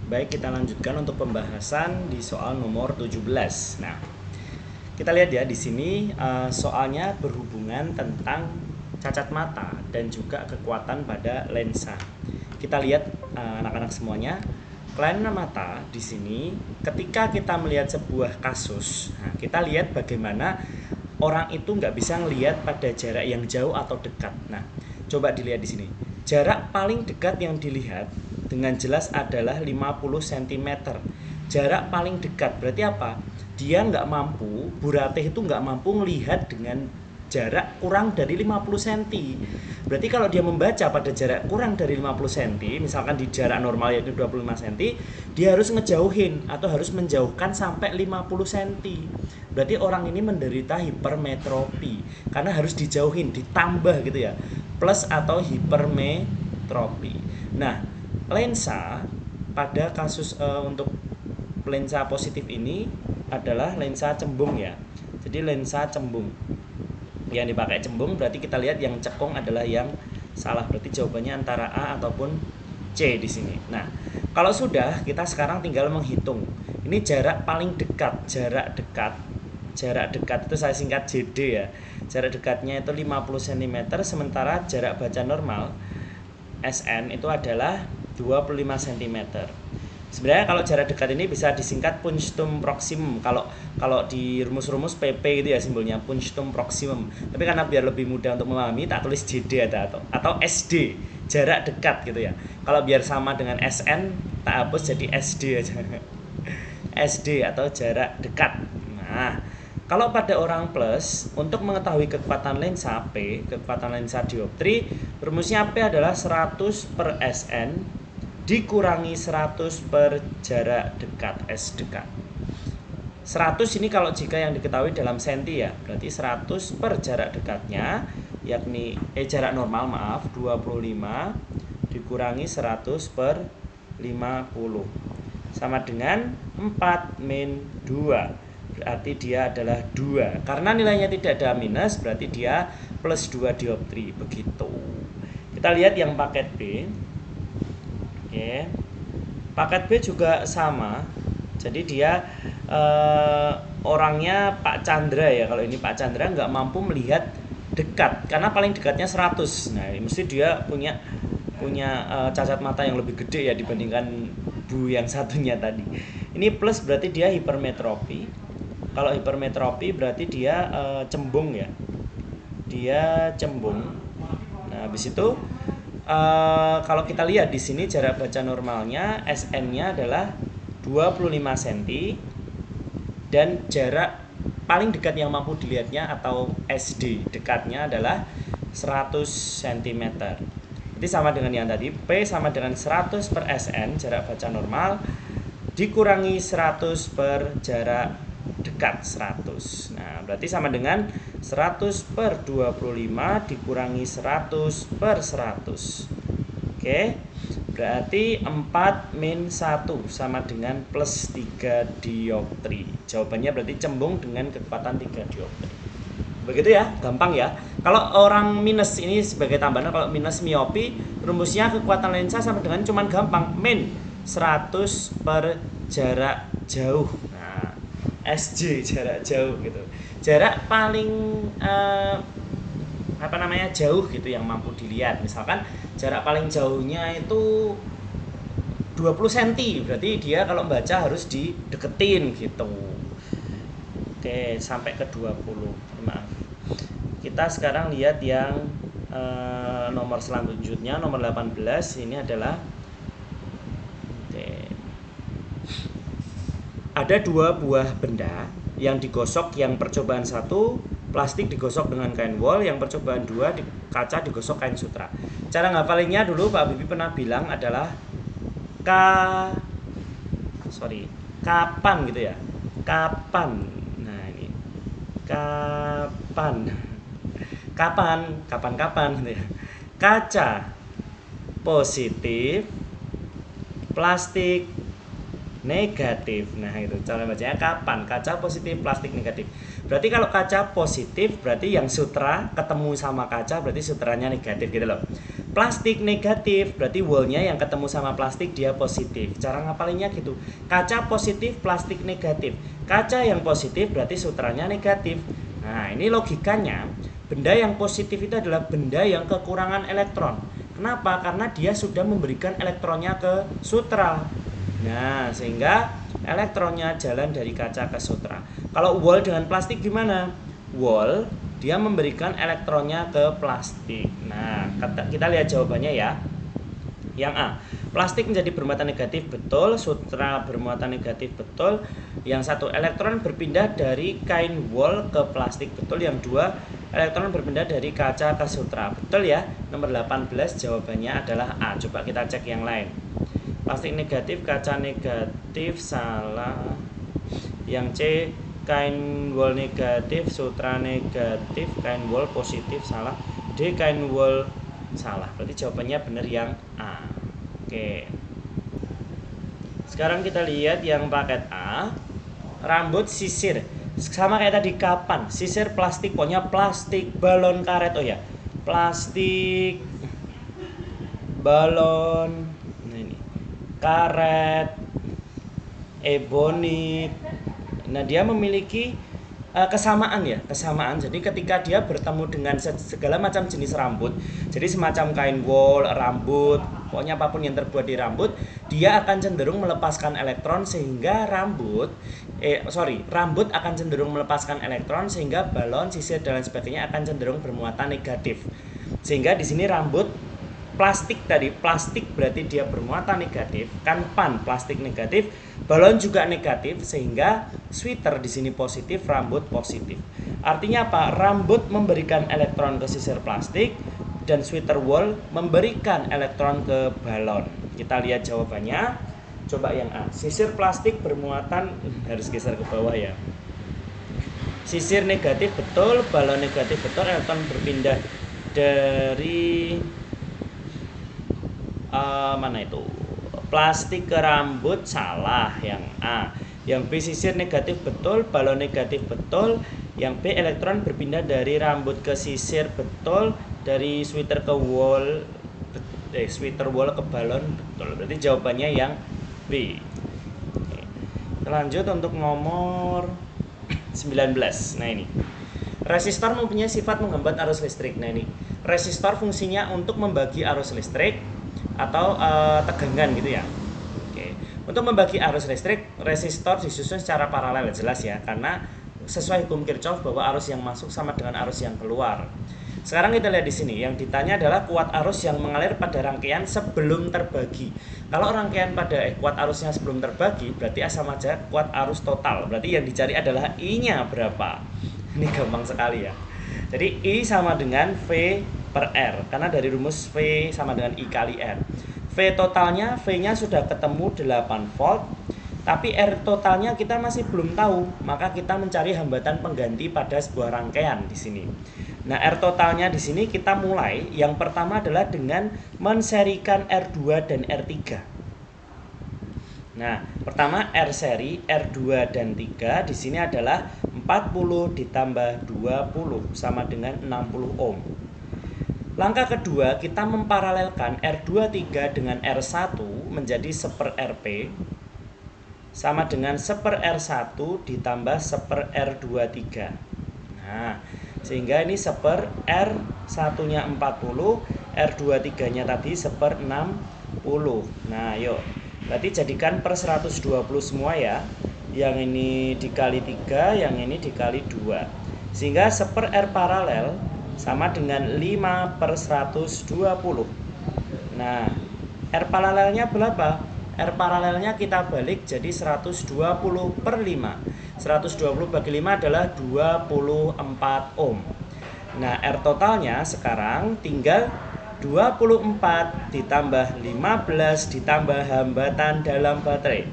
Baik, kita lanjutkan untuk pembahasan di soal nomor 17. Nah, kita lihat ya di sini soalnya berhubungan tentang cacat mata dan juga kekuatan pada lensa. Kita lihat anak-anak semuanya, kelainan mata di sini ketika kita melihat sebuah kasus, nah, kita lihat bagaimana orang itu nggak bisa melihat pada jarak yang jauh atau dekat. Nah, coba dilihat di sini. Jarak paling dekat yang dilihat dengan jelas adalah 50 cm. Jarak paling dekat berarti apa? Dia nggak mampu, Bu Ratih itu nggak mampu melihat dengan jarak kurang dari 50 cm. Berarti kalau dia membaca pada jarak kurang dari 50 cm, misalkan di jarak normal yaitu 25 cm, dia harus ngejauhin atau harus menjauhkan sampai 50 cm. Berarti orang ini menderita hipermetropi karena harus dijauhin, ditambah gitu ya. Plus atau hipermetropi. Nah, lensa pada kasus untuk lensa positif ini adalah lensa cembung ya. Jadi lensa cembung. Yang dipakai cembung berarti kita lihat yang cekung adalah yang salah. Berarti jawabannya antara A ataupun C di sini. Nah, kalau sudah kita sekarang tinggal menghitung. Ini jarak paling dekat, jarak dekat itu saya singkat JD ya. Jarak dekatnya itu 50 cm, sementara jarak baca normal SN itu adalah 25 cm. Sebenarnya kalau jarak dekat ini bisa disingkat punctum proximum. Kalau di rumus-rumus PP gitu ya simbolnya punctum proximum. Tapi karena biar lebih mudah untuk memahami, tak tulis JD atau SD, jarak dekat gitu ya. Kalau biar sama dengan SN, tak hapus jadi SD aja. SD atau jarak dekat. Nah, kalau pada orang plus, untuk mengetahui kekuatan lensa P, kekuatan lensa dioptri, rumusnya P adalah 100 per SN dikurangi 100 per jarak dekat S dekat. 100 ini kalau jika yang diketahui dalam senti ya, berarti 100 per jarak dekatnya, yakni jarak normal maaf 25 dikurangi 100 per 50 sama dengan 4 min 2. Berarti dia adalah 2. Karena nilainya tidak ada minus, berarti dia plus 2 dioptri. Begitu. Kita lihat yang paket B. Oke. Paket B juga sama. Jadi dia orangnya Pak Chandra ya. Kalau ini Pak Chandra nggak mampu melihat dekat. Karena paling dekatnya 100. Nah, mesti dia punya cacat mata yang lebih gede ya dibandingkan Bu yang satunya tadi. Ini plus berarti dia hipermetropi. Kalau hipermetropi berarti dia cembung ya. Dia cembung. Nah, habis itu kalau kita lihat di sini jarak baca normalnya SN-nya adalah 25 cm dan jarak paling dekat yang mampu dilihatnya atau SD dekatnya adalah 100 cm. Jadi sama dengan yang tadi, P sama dengan 100 per SN jarak baca normal dikurangi 100 per jarak dekat 100. Nah, berarti sama dengan 100 per 25 dikurangi 100 per 100. Oke, berarti 4 min 1 sama dengan plus 3 dioptri. Jawabannya berarti cembung dengan kecepatan 3 dioptri. Begitu ya, gampang ya. Kalau orang minus ini sebagai tambahan, kalau minus miopi, rumusnya kekuatan lensa sama dengan cuman gampang, min 100 per jarak jauh. Nah, SJ jarak jauh gitu. Jarak paling jauh gitu yang mampu dilihat. Misalkan jarak paling jauhnya itu 20 cm, berarti dia kalau baca harus dideketin gitu. Oke, sampai ke 20. Maaf. Kita sekarang lihat yang nomor selanjutnya, nomor 18. Ini adalah ada 2 buah benda yang digosok. Yang percobaan 1 plastik digosok dengan kain wol, yang percobaan 2 kaca digosok kain sutra. Cara ngapalinnya dulu Pak Bibi pernah bilang adalah kapan gitu ya. Kapan. Nah, ini. Kapan gitu ya. Kaca positif, plastik negatif. Nah, itu cara bacanya kapan. Kaca positif, plastik negatif. Berarti kalau kaca positif berarti yang sutra ketemu sama kaca berarti sutranya negatif gitu loh. Plastik negatif, berarti wallnya yang ketemu sama plastik dia positif. Cara ngapalinnya gitu. Kaca positif, plastik negatif. Kaca yang positif berarti sutranya negatif. Nah, ini logikanya, benda yang positif itu adalah benda yang kekurangan elektron. Kenapa? Karena dia sudah memberikan elektronnya ke sutra. Nah, sehingga elektronnya jalan dari kaca ke sutra. Kalau wall dengan plastik gimana? Wall dia memberikan elektronnya ke plastik. Nah, kita lihat jawabannya ya. Yang A, plastik menjadi bermuatan negatif, betul. Sutra bermuatan negatif, betul. Yang satu, elektron berpindah dari kain wol ke plastik, betul. Yang dua, elektron berpindah dari kaca ke sutra, betul ya. Nomor 18 jawabannya adalah A. Coba kita cek yang lain. Plastik negatif, kaca negatif, salah. Yang C, kain wol negatif, sutra negatif, kain wol positif, salah. D, kain wol, salah. Berarti jawabannya benar yang A. Oke. Sekarang kita lihat yang paket A. Rambut sisir. Sama kayak tadi, kapan? Sisir plastik, pokoknya plastik, balon karet. Oh ya, plastik, balon, ini, karet, ebonit. Nah, dia memiliki kesamaan ya, kesamaan. Jadi ketika dia bertemu dengan segala macam jenis rambut, jadi semacam kain wol, rambut, pokoknya apapun yang terbuat di rambut, dia akan cenderung melepaskan elektron sehingga rambut akan cenderung melepaskan elektron sehingga balon, sisir dan lain sebagainya akan cenderung bermuatan negatif. Sehingga di sini rambut plastik tadi, plastik berarti dia bermuatan negatif, kan pan plastik negatif, balon juga negatif, sehingga sweater di sini positif, rambut positif. Artinya apa? Rambut memberikan elektron ke sisir plastik dan sweater wool memberikan elektron ke balon. Kita lihat jawabannya. Coba yang A. Sisir plastik bermuatan, harus geser ke bawah ya. Sisir negatif betul, balon negatif betul, elektron berpindah dari mana itu? Plastik ke rambut, salah yang A. Yang B, sisir negatif betul, balon negatif betul. Yang B, elektron berpindah dari rambut ke sisir betul, dari sweater ke wol, sweater wol ke balon betul. Berarti jawabannya yang B. Oke. Lanjut untuk nomor 19. Nah ini, resistor mempunyai sifat menghambat arus listrik. Nah ini, resistor fungsinya untuk membagi arus listrik atau tegangan gitu ya. Oke. Untuk membagi arus listrik, resistor disusun secara paralel, jelas ya, karena sesuai hukum Kirchhoff bahwa arus yang masuk sama dengan arus yang keluar. Sekarang kita lihat di sini, yang ditanya adalah kuat arus yang mengalir pada rangkaian sebelum terbagi. Kalau rangkaian pada kuat arusnya sebelum terbagi, berarti sama aja kuat arus total. Berarti yang dicari adalah I-nya berapa. Ini gampang sekali ya. Jadi I sama dengan V per R, karena dari rumus V sama dengan I kali R. V totalnya, V-nya sudah ketemu 8 volt, tapi R totalnya kita masih belum tahu, maka kita mencari hambatan pengganti pada sebuah rangkaian di sini. Nah, R totalnya di sini kita mulai, yang pertama adalah dengan menserikan R2 dan R3. Nah, pertama R seri R2 dan 3 di sini adalah 40 ditambah 20 sama dengan 60 ohm. Langkah kedua, kita memparalelkan R23 dengan R1 menjadi 1 Rp sama dengan 1 R1 ditambah 1 R23. Nah, sehingga ini 1 R1-nya 40, R23-nya tadi 1 60. Nah, yuk. Berarti jadikan per 120 semua ya. Yang ini dikali 3, yang ini dikali 2. Sehingga 1 R paralel sama dengan 5 per 120. Nah, R paralelnya berapa? R paralelnya kita balik jadi 120 per 5. 120 bagi 5 adalah 24 ohm. Nah, R totalnya sekarang tinggal 24 ditambah 15 ditambah hambatan dalam baterai.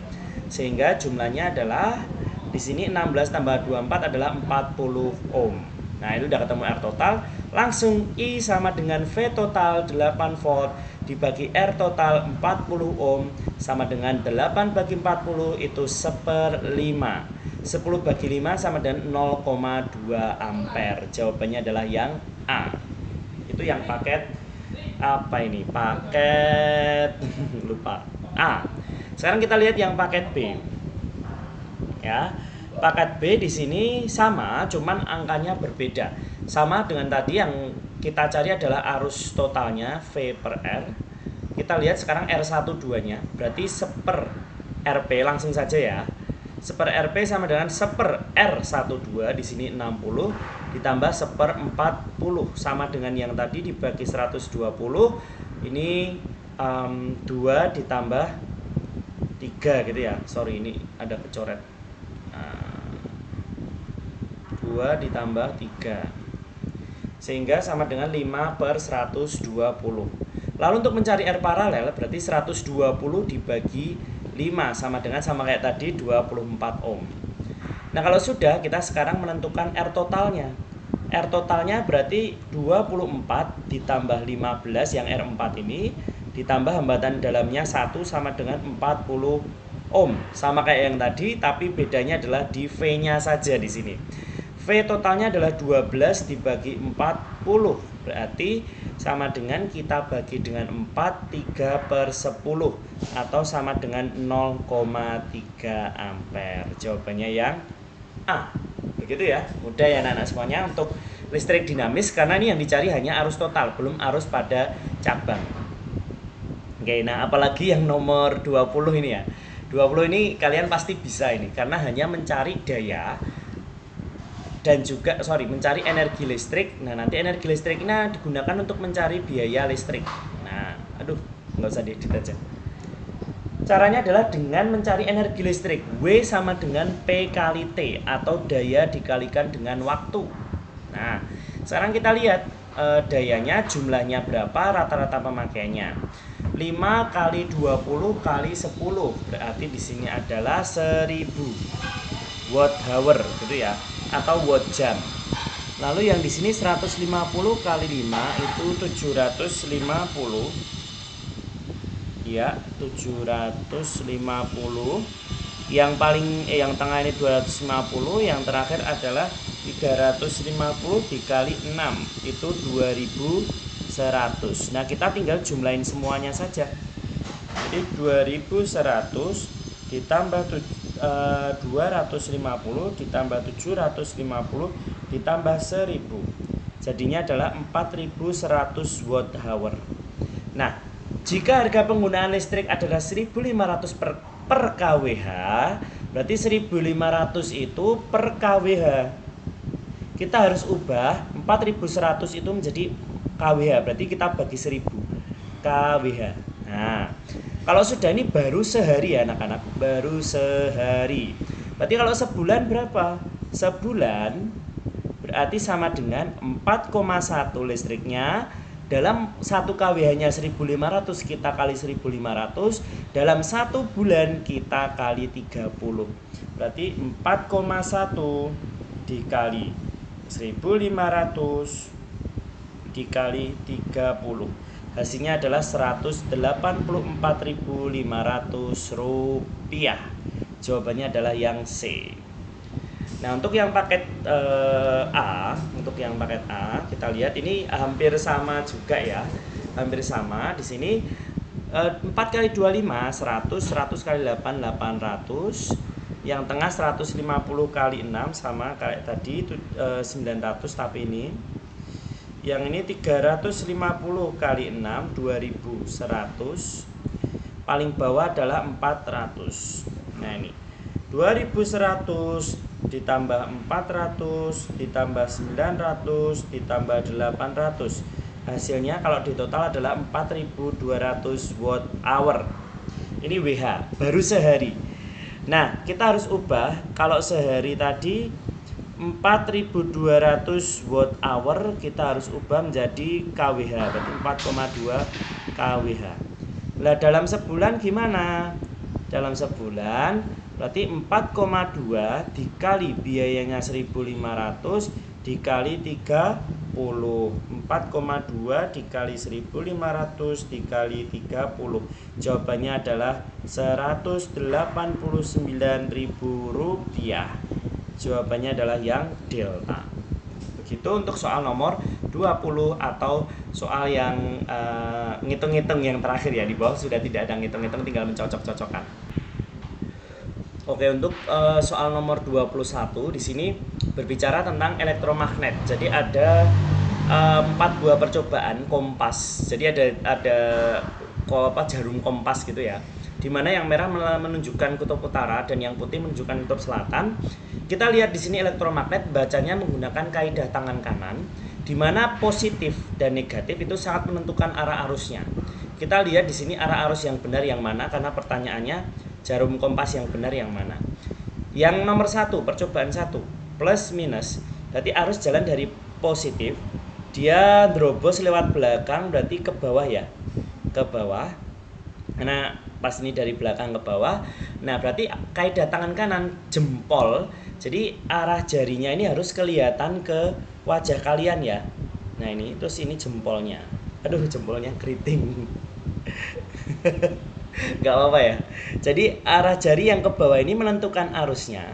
Sehingga jumlahnya adalah di sini 16 tambah 24 adalah 40 ohm. Nah, itu udah ketemu R total. Langsung I sama dengan V total 8 volt dibagi R total 40 ohm sama dengan 8 bagi 40 itu 1/5. 10 bagi 5 sama dengan 0,2 ampere. Jawabannya adalah yang A. Itu yang paket apa ini? Paket lupa. Sekarang kita lihat yang paket B. Ya. Paket B di sini sama, cuman angkanya berbeda. Sama dengan tadi yang kita cari adalah arus totalnya V per R. Kita lihat sekarang R12-nya, berarti seper RP langsung saja ya. Seper RP sama dengan seper R12, di sini 60 ditambah seper 40 sama dengan yang tadi dibagi 120. Ini 2 ditambah 3 gitu ya. Sorry, ini ada kecoret. 2 ditambah 3 sehingga sama dengan 5 per 120. Lalu untuk mencari R paralel berarti 120 dibagi 5 sama kayak tadi 24 ohm. Nah kalau sudah, kita sekarang menentukan R totalnya. R totalnya berarti 24 ditambah 15 yang R4 ini ditambah hambatan dalamnya 1 sama dengan 40 ohm. Sama kayak yang tadi, tapi bedanya adalah di V-nya saja di sini. V totalnya adalah 12 dibagi 40, berarti sama dengan kita bagi dengan 4, 3 per 10 atau sama dengan 0,3 ampere. Jawabannya yang A. Begitu ya, mudah ya anak-anak semuanya untuk listrik dinamis, karena ini yang dicari hanya arus total, belum arus pada cabang. Oke, nah apalagi yang nomor 20 ini ya. 20 ini kalian pasti bisa ini, karena hanya mencari daya dan juga mencari energi listrik. Nah nanti energi listriknya digunakan untuk mencari biaya listrik. Nah nggak usah diedit aja. Caranya adalah dengan mencari energi listrik. W sama dengan P kali T atau daya dikalikan dengan waktu. Nah sekarang kita lihat dayanya, jumlahnya berapa, rata-rata pemakaiannya. 5 kali 20 kali 10 berarti di sini adalah 1000 watt hour gitu ya, atau watt jam. Lalu yang di sini 150 kali 5 itu 750. Ya, 750. Yang tengah ini 250, yang terakhir adalah 350 dikali 6 itu 2100. Nah, kita tinggal jumlahin semuanya saja. Jadi 2100 ditambah 250 ditambah 750 ditambah 1000, jadinya adalah 4100 watt hour. Nah, jika harga penggunaan listrik adalah 1500 per kWh, berarti 1500 itu per kWh. Kita harus ubah 4100 itu menjadi kWh, berarti kita bagi 1000 kWh. Nah, kalau sudah ini baru sehari ya anak-anak, baru sehari. Berarti kalau sebulan berapa? Sebulan berarti sama dengan 4,1 listriknya. Dalam 1 kWh-nya 1500, kita kali 1500. Dalam 1 bulan kita kali 30. Berarti 4,1 dikali 1500 dikali 30. Hasilnya adalah 184.500 rupiah. Jawabannya adalah yang C. Nah, untuk yang paket A, kita lihat ini hampir sama juga ya. Hampir sama. Di sini 4 kali 25 100, 100 kali 8 800. Yang tengah 150 kali 6 sama kayak tadi itu 900, tapi ini yang ini 350 kali 6 2100. Paling bawah adalah 400. Nah ini 2100 ditambah 400 ditambah 900 ditambah 800. Hasilnya kalau di total adalah 4200 watt hour. Ini WH baru sehari. Nah kita harus ubah, kalau sehari tadi 4200 watt hour, kita harus ubah menjadi kWh, berarti 4,2 kWh. Nah dalam sebulan gimana? Dalam sebulan berarti 4,2 dikali biayanya 1500 dikali 30. 4,2 dikali 1500 dikali 30. Jawabannya adalah 189.000 rupiah. Jawabannya adalah yang delta. Begitu untuk soal nomor 20 atau soal yang ngitung-ngitung yang terakhir ya. Di bawah sudah tidak ada ngitung-ngitung, tinggal mencocok-cocokkan. Oke, untuk soal nomor 21 di sini berbicara tentang elektromagnet. Jadi ada 4 buah percobaan kompas. Jadi ada jarum kompas gitu ya. Di mana yang merah menunjukkan kutub utara dan yang putih menunjukkan kutub selatan. Kita lihat di sini elektromagnet bacanya menggunakan kaidah tangan kanan, di mana positif dan negatif itu sangat menentukan arah arusnya. Kita lihat di sini arah arus yang benar yang mana, karena pertanyaannya jarum kompas yang benar yang mana. Yang nomor 1, percobaan 1, plus minus, berarti arus jalan dari positif, dia terobos lewat belakang, berarti ke bawah ya, ke bawah. Nah, pas ini dari belakang ke bawah, nah berarti kaidah tangan kanan jempol, jadi arah jarinya ini harus kelihatan ke wajah kalian ya. Nah ini, terus ini jempolnya, aduh jempolnya keriting. Gak apa-apa ya. Jadi arah jari yang ke bawah ini menentukan arusnya.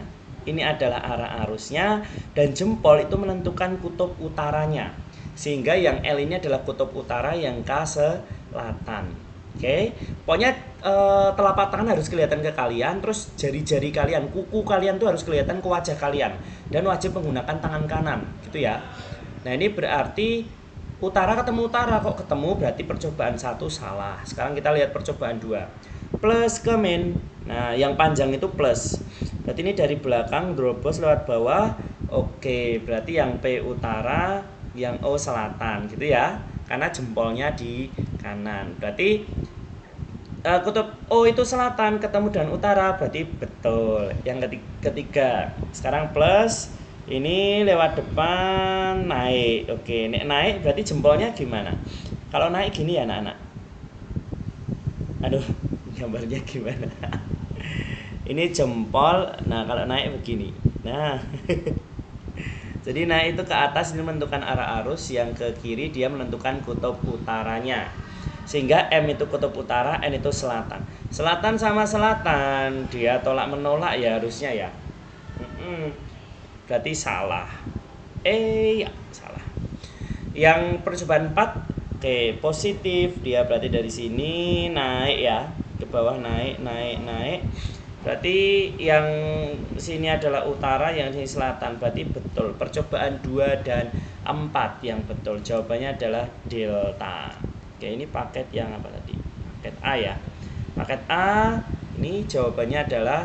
Ini adalah arah arusnya, dan jempol itu menentukan kutub utaranya. Sehingga yang L ini adalah kutub utara, yang K selatan. Oke. Pokoknya telapak tangan harus kelihatan ke kalian, terus jari-jari kalian, kuku kalian tuh harus kelihatan ke wajah kalian, dan wajib menggunakan tangan kanan, gitu ya. Nah, ini berarti utara ketemu utara, kok ketemu berarti percobaan 1 salah. Sekarang kita lihat percobaan 2. Plus ke min. Nah, yang panjang itu plus. Berarti ini dari belakang terobos lewat bawah. Oke, berarti yang P utara, yang O selatan gitu ya. Karena jempolnya di kanan. Berarti kutub O itu selatan ketemu dengan utara, berarti betul. Yang ketiga. Sekarang plus, ini lewat depan naik. Oke, naik berarti jempolnya gimana? Kalau naik gini ya anak-anak. Aduh, gambarnya gimana? Ini jempol. Nah, kalau naik begini. Nah. Jadi naik itu ke atas, ini menentukan arah arus, yang ke kiri dia menentukan kutub utaranya. Sehingga M itu kutub utara, N itu selatan. Selatan sama selatan, dia tolak menolak ya harusnya ya. Berarti salah. Ya, salah. Yang percobaan 4, oke, positif, dia berarti dari sini naik ya, ke bawah naik. Berarti yang sini adalah utara, yang sini selatan, berarti betul. Percobaan 2 dan 4 yang betul. Jawabannya adalah delta. Oke, ini paket yang apa tadi? Paket A ya. Paket A, ini jawabannya adalah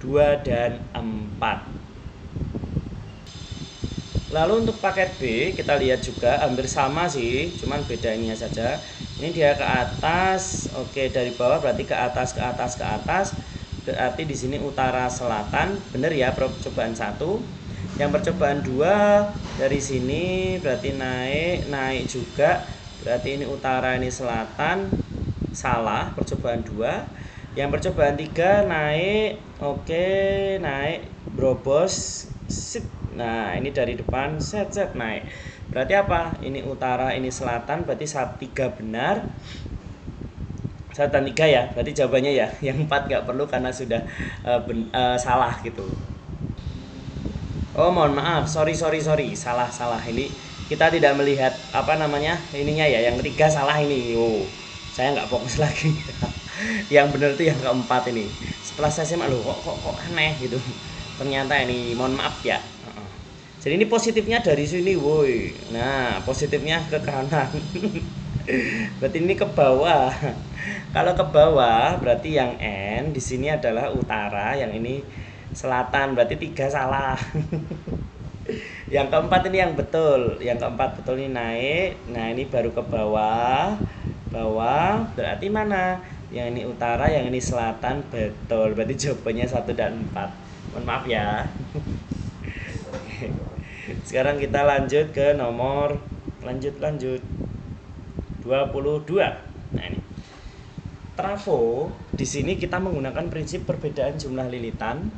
2 dan 4. Lalu untuk paket B kita lihat juga hampir sama sih, cuman bedanya saja. Ini dia ke atas, oke, dari bawah berarti ke atas. Berarti di sini utara selatan, bener ya percobaan 1. Yang percobaan 2 dari sini berarti naik juga. Berarti ini utara, ini selatan. Salah, percobaan 2. Yang percobaan 3 naik, oke, naik berobos. Nah, ini dari depan set naik. Berarti apa? Ini utara, ini selatan, berarti 3 benar. 1 dan 3 ya. Berarti jawabannya ya. Yang 4 nggak perlu karena sudah salah gitu. Oh, mohon maaf. Sorry. Salah. Ini kita tidak melihat apa namanya? Ininya ya. Yang ketiga salah ini. Oh, saya nggak fokus lagi. Yang benar itu yang keempat ini. Setelah saya simak loh, kok aneh gitu. Ternyata ini, mohon maaf ya. Jadi ini positifnya dari sini, woi. Nah, positifnya ke kanan. Berarti ini ke bawah. Kalau ke bawah berarti yang N di sini adalah utara, yang ini selatan. Berarti 3 salah. Yang keempat ini yang betul. Yang keempat betul, ini naik. Nah, ini baru ke bawah. Berarti mana? Yang ini utara, yang ini selatan. Betul. Berarti jawabannya 1 dan 4. Mohon maaf ya. Sekarang kita lanjut ke nomor lanjut 22. Nah, ini trafo. Di sini kita menggunakan prinsip perbedaan jumlah lilitan.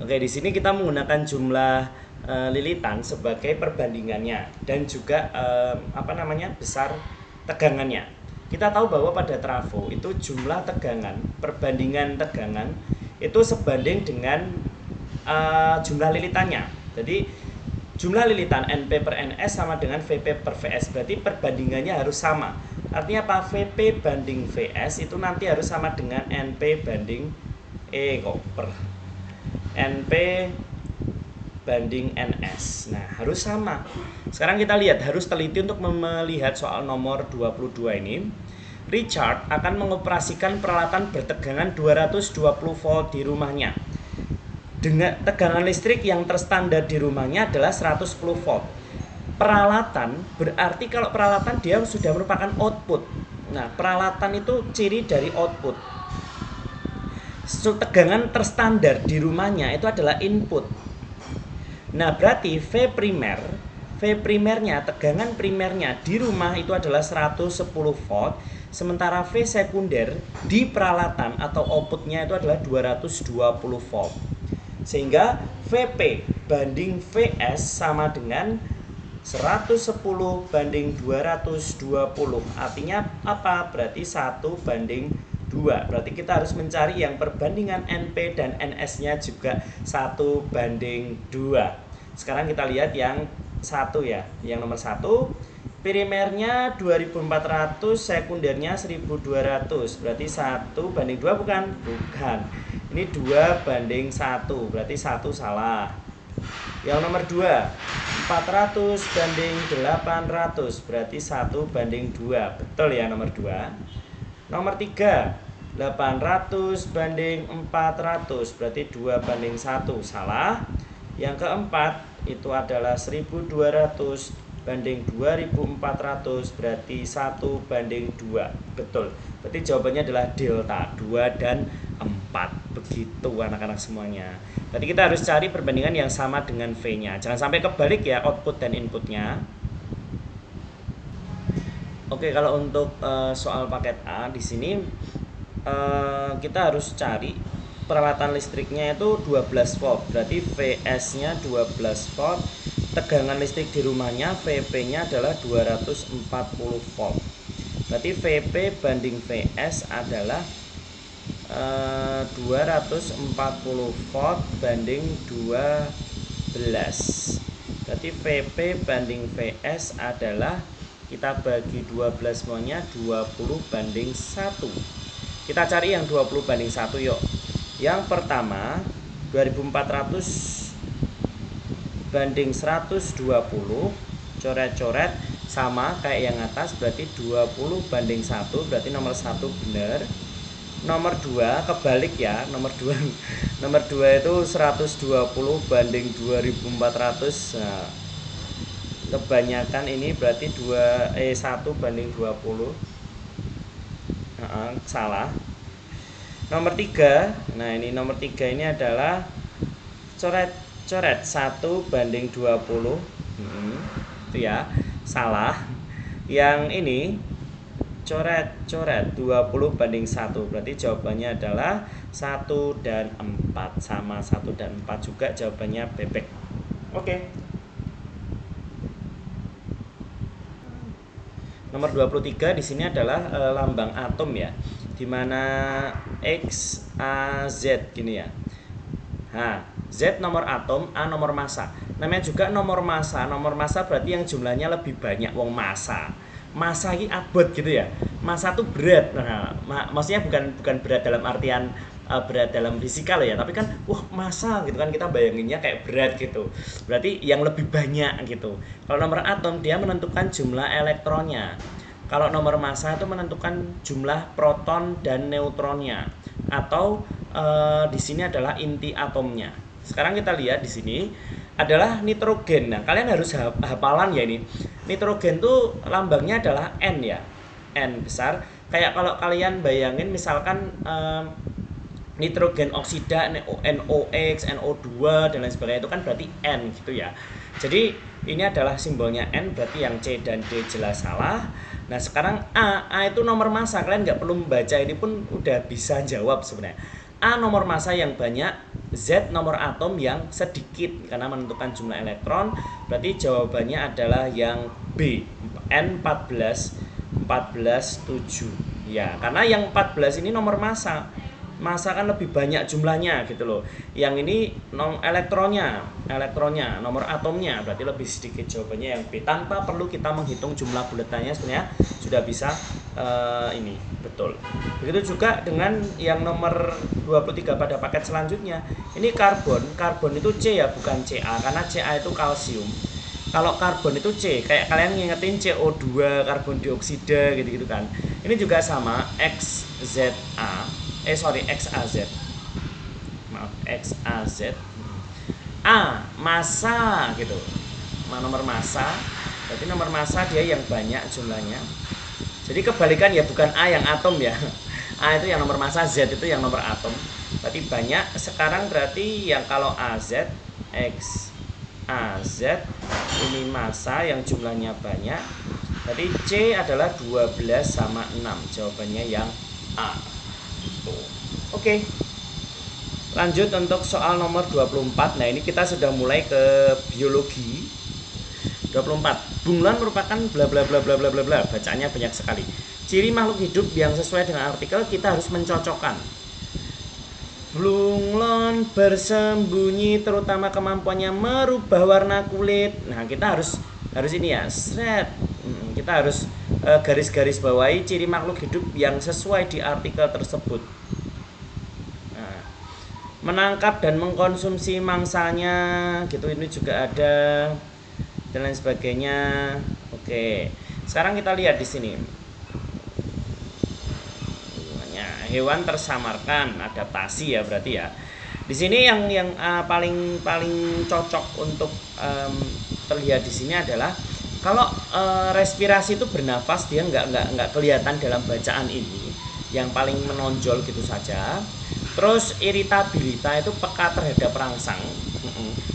Oke, di sini kita menggunakan jumlah lilitan sebagai perbandingannya, dan juga besar tegangannya. Kita tahu bahwa pada trafo itu jumlah tegangan, perbandingan tegangan itu sebanding dengan jumlah lilitannya. Jadi Jumlah lilitan NP per NS sama dengan VP per VS. Berarti perbandingannya harus sama. Artinya apa? VP banding VS itu nanti harus sama dengan NP banding per NP banding NS. Nah, harus sama. Sekarang kita lihat, harus teliti untuk melihat soal nomor 22 ini. Richard akan mengoperasikan peralatan bertegangan 220 volt di rumahnya. Dengan tegangan listrik yang terstandar di rumahnya adalah 110 volt. Peralatan berarti kalau peralatan dia sudah merupakan output. Nah, peralatan itu ciri dari output. Tegangan terstandar di rumahnya itu adalah input. Nah, berarti V primernya, tegangan primernya di rumah itu adalah 110 volt. Sementara V sekunder di peralatan atau outputnya itu adalah 220 volt. Sehingga VP banding VS sama dengan 110 banding 220. Artinya apa? Berarti 1 banding 2. Berarti kita harus mencari yang perbandingan NP dan NS-nya juga 1 banding 2. Sekarang kita lihat yang 1 ya. Yang nomor 1, primernya 2400, sekundernya 1200. Berarti 1 banding 2 bukan? Bukan. Ini 2 banding 1, berarti 1 salah. Yang nomor 2, 400 banding 800, berarti 1 banding 2. Betul ya nomor 2. Nomor 3, 800 banding 400, berarti 2 banding 1, salah. Yang keempat, itu adalah 1200 banding 2400, berarti 1 banding 2. Betul. Berarti jawabannya adalah delta 2 dan 4. Begitu anak-anak semuanya. Berarti kita harus cari perbandingan yang sama dengan V-nya. Jangan sampai kebalik ya output dan inputnya. Oke, kalau untuk soal paket A di sini kita harus cari peralatan listriknya itu 12 volt. Berarti VS-nya 12 volt. Tegangan listrik di rumahnya VP-nya adalah 240 volt. Berarti VP banding VS adalah 240 volt banding 12. Berarti VP banding VS adalah, kita bagi 12 semuanya, 20 banding 1. Kita cari yang 20 banding 1 yuk. Yang pertama 2400 banding 120, coret-coret sama kayak yang atas, berarti 20 banding 1, berarti nomor 1 benar. Nomor 2 kebalik ya, nomor 2 itu 120 banding 2400. Nah, kebanyakan ini berarti 1 banding 20. Salah. Nomor 3, nah ini nomor 3 ini adalah coret-coret 1 banding 20. Itu ya, salah. Yang ini coret-coret 20 banding 1, berarti jawabannya adalah 1 dan 4. Sama 1 dan 4 juga jawabannya bebek. Oke. Nomor 23 di sini adalah lambang atom ya. Dimana X, A, Z gini ya. Nah, Z nomor atom, A nomor massa. Namanya juga nomor massa. Nomor massa berarti yang jumlahnya lebih banyak. Wong massa. Massa ini abot gitu ya. Massa itu berat. Nah, maksudnya bukan berat dalam artian berat dalam fisika loh ya, tapi kan massa gitu kan, kita bayanginnya kayak berat gitu. Berarti yang lebih banyak gitu. Kalau nomor atom dia menentukan jumlah elektronnya. Kalau nomor massa itu menentukan jumlah proton dan neutronnya, atau di sini adalah inti atomnya. Sekarang kita lihat di sini adalah nitrogen. Nah, kalian harus hafalan ya ini. Nitrogen tuh lambangnya adalah N ya. N besar. Kayak kalau kalian bayangin misalkan nitrogen oksida, NOx, NO2 dan lain sebagainya, itu kan berarti N gitu ya. Jadi ini adalah simbolnya N, berarti yang C dan D jelas salah. Nah, sekarang A itu nomor massa. Kalian nggak perlu membaca, ini pun udah bisa jawab sebenarnya. A nomor massa yang banyak, Z nomor atom yang sedikit karena menentukan jumlah elektron. Berarti jawabannya adalah yang B, N14 7. Ya, karena yang 14 ini nomor massa. massa kan lebih banyak jumlahnya gitu loh. Yang ini elektronnya, nomor atomnya berarti lebih sedikit. Jawabannya yang B, tanpa perlu kita menghitung jumlah buletannya sebenarnya sudah bisa ini betul. Begitu juga dengan yang nomor 23 pada paket selanjutnya. Ini karbon itu C ya, bukan Ca, karena Ca itu kalsium. Kalau karbon itu C, kayak kalian ngingetin CO2, karbon dioksida gitu-gitu kan. Ini juga sama, XZA, XAZ. Maaf, XAZ. A, massa gitu. Nomor massa, berarti nomor massa dia yang banyak jumlahnya. Jadi kebalikan ya, bukan A yang atom ya. A itu yang nomor massa, Z itu yang nomor atom. Berarti banyak. Sekarang berarti yang kalau AZ, XAZ ini massa yang jumlahnya banyak. Berarti C adalah 12 sama 6. Jawabannya yang A. Oke. Lanjut untuk soal nomor 24. Nah, ini kita sudah mulai ke biologi. 24. Bunglon merupakan bla bla bla bla bla bla bla. Bacaannya banyak sekali. Ciri makhluk hidup yang sesuai dengan artikel kita harus mencocokkan. Bunglon bersembunyi, terutama kemampuannya merubah warna kulit. Nah, kita harus ini ya, kita harus garis-garis bawahi ciri makhluk hidup yang sesuai di artikel tersebut. Nah, menangkap dan mengkonsumsi mangsanya, gitu, ini juga ada dan lain sebagainya. Oke, sekarang kita lihat di sini. Hewan tersamarkan, adaptasi ya berarti ya. Di sini yang paling cocok untuk terlihat di sini adalah kalau respirasi itu bernafas, dia nggak kelihatan dalam bacaan ini, yang paling menonjol gitu saja. Terus iritabilitas itu peka terhadap rangsang.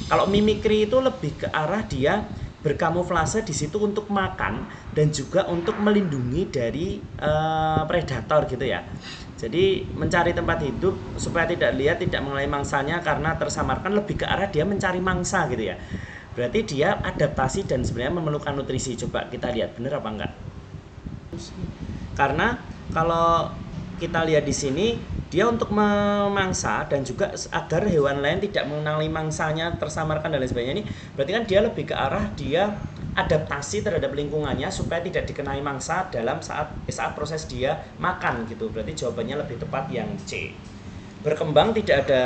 Kalau mimikri itu lebih ke arah dia berkamuflase di situ untuk makan dan juga untuk melindungi dari predator gitu ya. Jadi mencari tempat hidup supaya tidak lihat, tidak mengenai mangsanya, karena tersamarkan lebih ke arah dia mencari mangsa gitu ya. Berarti dia adaptasi dan sebenarnya memerlukan nutrisi. Coba kita lihat benar apa enggak. Karena kalau kita lihat di sini, dia untuk memangsa dan juga agar hewan lain tidak mengenali mangsanya, tersamarkan dan lain sebagainya, ini berarti kan dia lebih ke arah dia adaptasi terhadap lingkungannya supaya tidak dikenai mangsa dalam saat proses dia makan gitu. Berarti jawabannya lebih tepat yang C. Berkembang tidak ada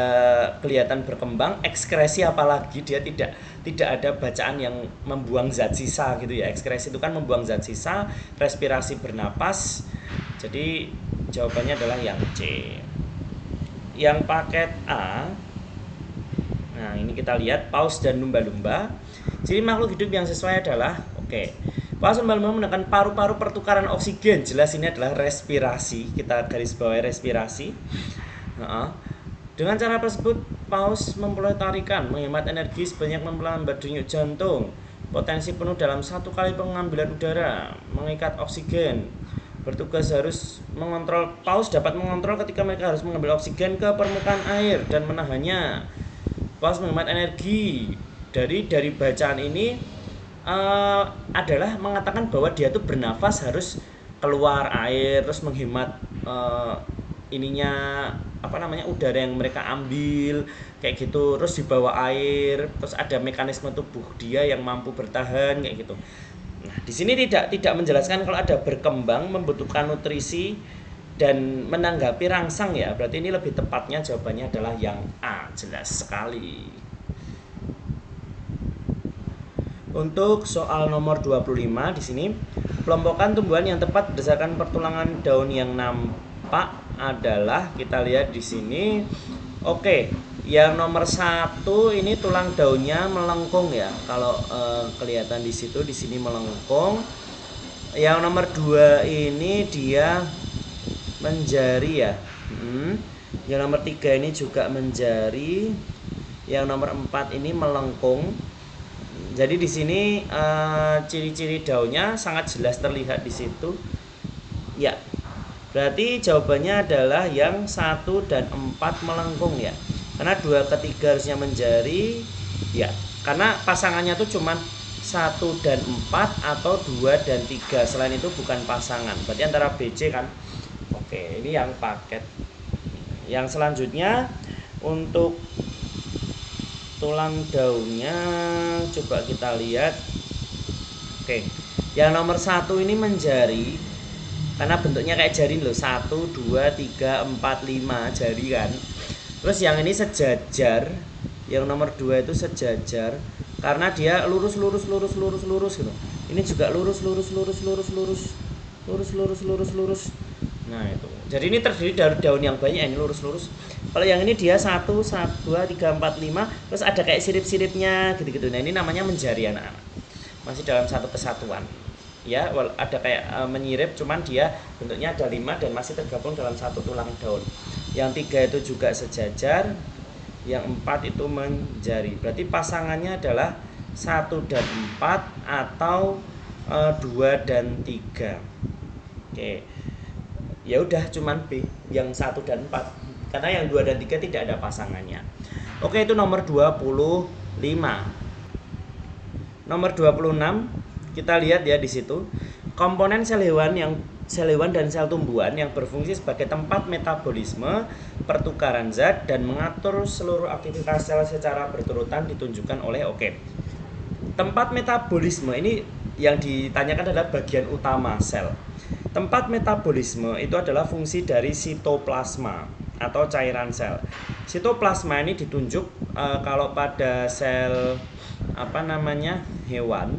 kelihatan berkembang, ekskresi apalagi dia tidak ada bacaan yang membuang zat sisa gitu ya. Ekskresi itu kan membuang zat sisa, respirasi bernapas. Jadi jawabannya adalah yang C. Yang paket A, nah ini kita lihat paus dan lumba-lumba. Jadi makhluk hidup yang sesuai adalah paus dan lumba-lumba menekan paru-paru pertukaran oksigen. Jelas ini adalah respirasi. Kita garis bawahi respirasi. Dengan cara tersebut paus memperoleh tarikan, menghemat energi sebanyak memperlambat denyut jantung, potensi penuh dalam 1 kali pengambilan udara, mengikat oksigen. Bertugas harus mengontrol, paus dapat mengontrol ketika mereka harus mengambil oksigen ke permukaan air dan menahannya. Paus menghemat energi. Dari bacaan ini adalah mengatakan bahwa dia tuh bernafas harus keluar air, terus menghemat udara yang mereka ambil kayak gitu, terus di bawah air, terus ada mekanisme tubuh dia yang mampu bertahan kayak gitu. Nah, di sini tidak menjelaskan kalau ada berkembang, membutuhkan nutrisi dan menanggapi rangsang ya. Berarti ini lebih tepatnya jawabannya adalah yang A, jelas sekali. Untuk soal nomor 25 di sini, kelompokan tumbuhan yang tepat berdasarkan pertulangan daun yang nampak adalah, kita lihat di sini. Yang nomor 1 ini tulang daunnya melengkung ya. Kalau kelihatan di sini melengkung. Yang nomor 2 ini dia menjari ya. Yang nomor 3 ini juga menjari. Yang nomor 4 ini melengkung. Jadi di sini ciri-ciri daunnya sangat jelas terlihat di situ. Ya. Berarti jawabannya adalah yang 1 dan 4 melengkung ya. Karena 2 ke 3 harusnya menjari ya. Karena pasangannya tuh cuman 1 dan 4 atau 2 dan 3. Selain itu bukan pasangan. Berarti antara BC kan. Ini yang paket. Yang selanjutnya untuk tulang daunnya coba kita lihat. Oke, yang nomor 1 ini menjari, karena bentuknya kayak jari loh, 1, 2, 3, 4, 5 jari kan. Terus yang ini sejajar, yang nomor 2 itu sejajar karena dia lurus gitu. Ini juga lurus. Nah itu. Jadi ini terdiri dari daun yang banyak, ini lurus. Kalau yang ini dia 1, 2, 3, 4, 5, terus ada kayak sirip-siripnya gitu-gitu. Nah ini namanya menjari anak-anak. Masih dalam satu kesatuan. Ya, ada kayak menyirip, cuman dia bentuknya ada 5 dan masih tergabung dalam satu tulang daun. Yang 3 itu juga sejajar, yang 4 itu menjari. Berarti pasangannya adalah 1 dan 4 atau 2 dan 3. Oke. Ya udah cuman B yang 1 dan 4. Karena yang 2 dan 3 tidak ada pasangannya. Oke, itu nomor 25. Nomor 26 kita lihat ya di situ. Komponen sel hewan dan sel tumbuhan yang berfungsi sebagai tempat metabolisme, pertukaran zat dan mengatur seluruh aktivitas sel secara berturutan ditunjukkan oleh tempat metabolisme ini yang ditanyakan adalah bagian utama sel. Tempat metabolisme itu adalah fungsi dari sitoplasma atau cairan sel. Sitoplasma ini ditunjuk kalau pada sel hewan.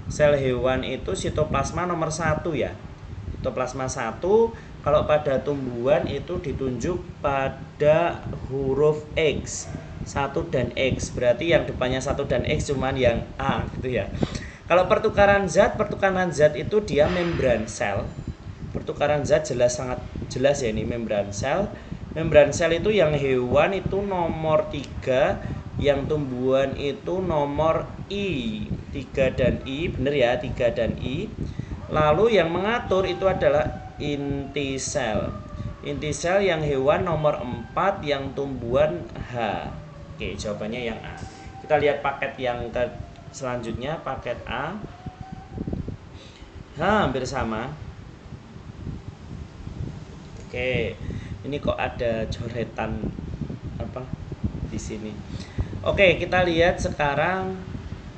Sel hewan itu sitoplasma nomor 1 ya. Sitoplasma 1. Kalau pada tumbuhan itu ditunjuk pada huruf X. 1 dan X. Berarti yang depannya 1 dan X cuman yang A gitu ya. Kalau pertukaran zat itu dia membran sel. Pertukaran zat sangat jelas ya, ini membran sel. Membran sel itu yang hewan itu nomor 3, yang tumbuhan itu nomor I. 3 dan I, bener ya, 3 dan I. Lalu yang mengatur itu adalah inti sel. Inti sel yang hewan nomor 4, yang tumbuhan H. Oke, jawabannya yang A. Kita lihat paket yang selanjutnya, paket A. Hampir sama. Oke, ini kok ada coretan di sini. Oke, kita lihat sekarang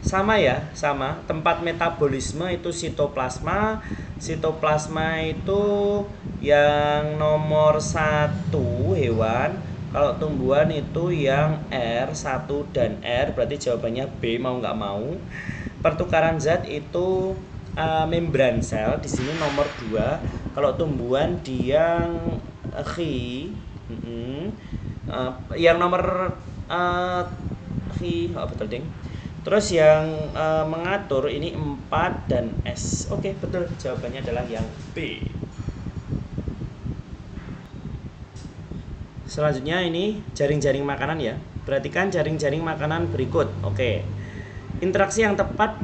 sama ya, sama. Tempat metabolisme itu sitoplasma. Sitoplasma itu yang nomor 1 hewan. Kalau tumbuhan itu yang R, 1 dan R, berarti jawabannya B mau nggak mau. Pertukaran zat itu membran sel, di sini nomor 2. Kalau tumbuhan dia yang nomor betul ding. Terus yang mengatur ini 4 dan S. Oke, betul. Jawabannya adalah yang B. Selanjutnya ini jaring-jaring makanan ya. Perhatikan jaring-jaring makanan berikut. Oke. Interaksi yang tepat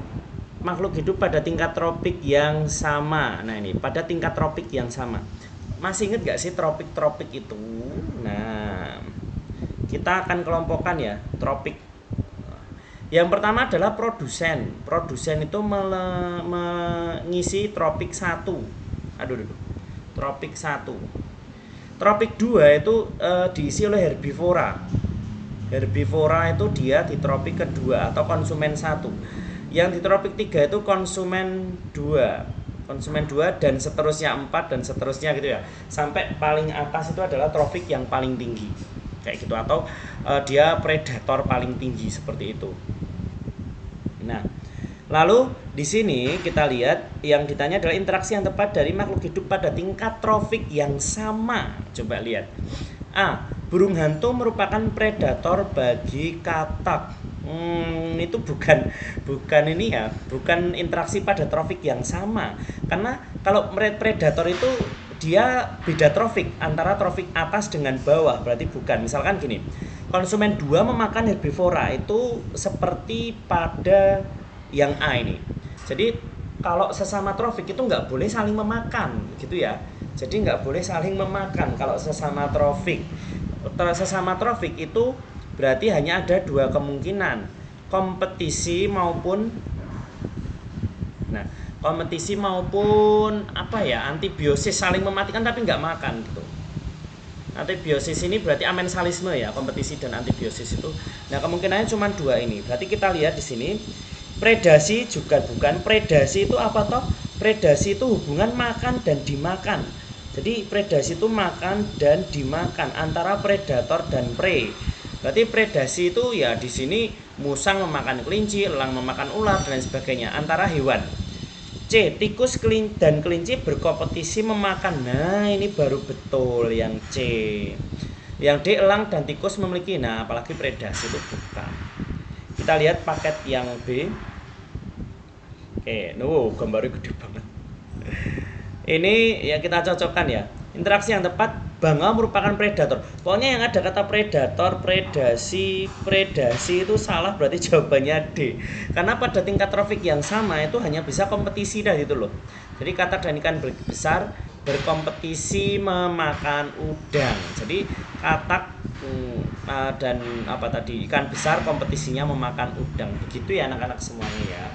makhluk hidup pada tingkat tropik yang sama. Nah, ini pada tingkat tropik yang sama. Masih ingat gak sih tropik itu? Nah, kita akan kelompokkan ya, tropik. Yang pertama adalah produsen. Produsen itu mengisi tropik 1. Tropik 1. Tropik 2 itu diisi oleh herbivora. Herbivora itu dia di tropik kedua atau konsumen 1. Yang di tropik 3 itu konsumen 2. Konsumen 2 dan seterusnya 4 dan seterusnya gitu ya. Sampai paling atas itu adalah tropik yang paling tinggi. Kayak gitu, atau dia predator paling tinggi seperti itu. Nah, lalu di sini kita lihat yang ditanya adalah interaksi yang tepat dari makhluk hidup pada tingkat trofik yang sama. Coba lihat. A. Burung hantu merupakan predator bagi katak. Itu bukan ini ya, bukan interaksi pada trofik yang sama. Karena kalau predator itu dia beda trofik antara trofik atas dengan bawah, berarti bukan. Misalkan gini, konsumen 2 memakan herbivora itu seperti pada yang A ini. Jadi kalau sesama trofik itu nggak boleh saling memakan gitu ya. Jadi nggak boleh saling memakan kalau sesama trofik. Sesama trofik itu berarti hanya ada 2 kemungkinan, kompetisi maupun antibiosis, saling mematikan tapi nggak makan gitu. Antibiosis ini berarti amensalisme ya, kompetisi dan antibiosis itu. Nah, kemungkinannya cuma dua ini. Berarti kita lihat di sini predasi juga bukan. Predasi itu apa toh? Predasi itu hubungan makan dan dimakan. Jadi predasi itu makan dan dimakan antara predator dan prey. Berarti predasi itu ya di sini musang memakan kelinci, elang memakan ular dan sebagainya antara hewan. C. Tikus dan kelinci berkompetisi memakan. Nah, ini baru betul yang C. Yang D. Elang dan tikus memiliki. Nah, apalagi predasi itu bukan. Kita lihat paket yang B. Oke, gambarnya gede banget. Ini ya kita cocokkan ya. Interaksi yang tepat, bangau merupakan predator. Pokoknya yang ada kata predator, predasi, predasi itu salah, berarti jawabannya D. Karena pada tingkat trofik yang sama itu hanya bisa kompetisi dah gitu loh. Jadi katak dan ikan besar berkompetisi memakan udang. Jadi katak dan ikan besar kompetisinya memakan udang. Begitu ya anak-anak semuanya ya.